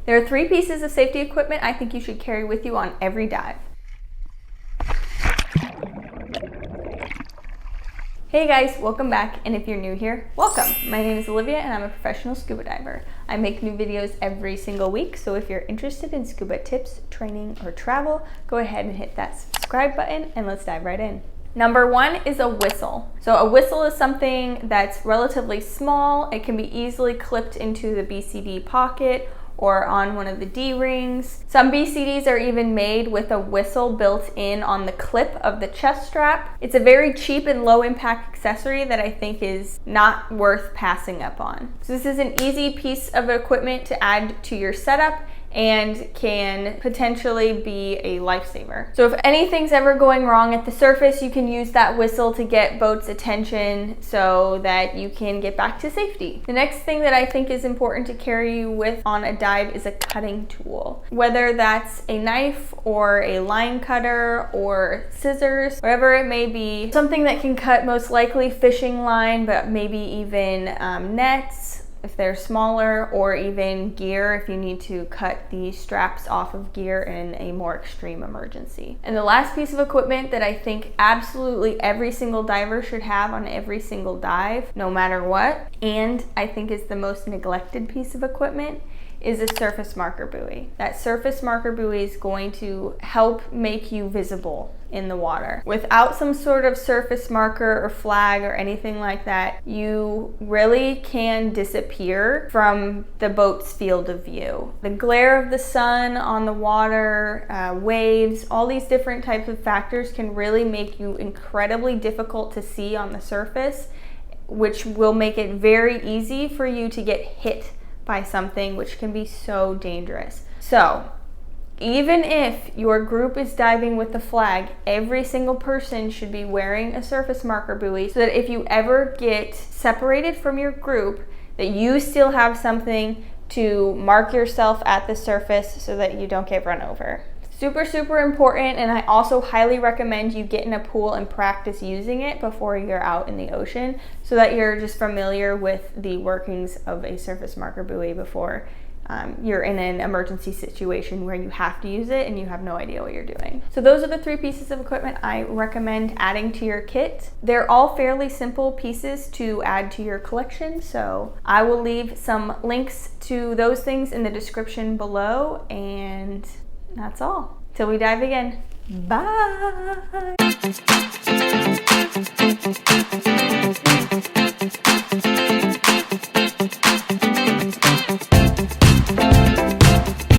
There are 3 pieces of safety equipment I think you should carry with you on every dive. Hey guys, welcome back, and if you're new here, welcome. My name is Olivia and I'm a professional scuba diver. I make new videos every single week, so if you're interested in scuba tips, training, or travel, go ahead and hit that subscribe button and let's dive right in. Number 1 is a whistle. So a whistle is something that's relatively small. It can be easily clipped into the BCD pocket or on one of the D-rings. Some BCDs are even made with a whistle built in on the clip of the chest strap. It's a very cheap and low impact accessory that I think is not worth passing up on. So this is an easy piece of equipment to add to your setup and can potentially be a lifesaver. So if anything's ever going wrong at the surface, you can use that whistle to get boats' attention so that you can get back to safety. The next thing that I think is important to carry with on a dive is a cutting tool. Whether that's a knife or a line cutter or scissors, whatever it may be, something that can cut most likely fishing line, but maybe even nets, if they're smaller, or even gear if you need to cut the straps off of gear in a more extreme emergency. And the last piece of equipment that I think absolutely every single diver should have on every single dive, no matter what, and I think is the most neglected piece of equipment, is a surface marker buoy. That surface marker buoy is going to help make you visible in the water. Without some sort of surface marker or flag or anything like that, you really can disappear from the boat's field of view. The glare of the sun on the water, waves, all these different types of factors can really make you incredibly difficult to see on the surface, which will make it very easy for you to get hit by something, which can be so dangerous. So even if your group is diving with the flag, every single person should be wearing a surface marker buoy so that if you ever get separated from your group, that you still have something to mark yourself at the surface so that you don't get run over. Super, super important, and I also highly recommend you get in a pool and practice using it before you're out in the ocean so that you're just familiar with the workings of a surface marker buoy before you're in an emergency situation where you have to use it and you have no idea what you're doing. So those are the 3 pieces of equipment I recommend adding to your kit. They're all fairly simple pieces to add to your collection, so I will leave some links to those things in the description below, and that's all. Till we dive again. Bye.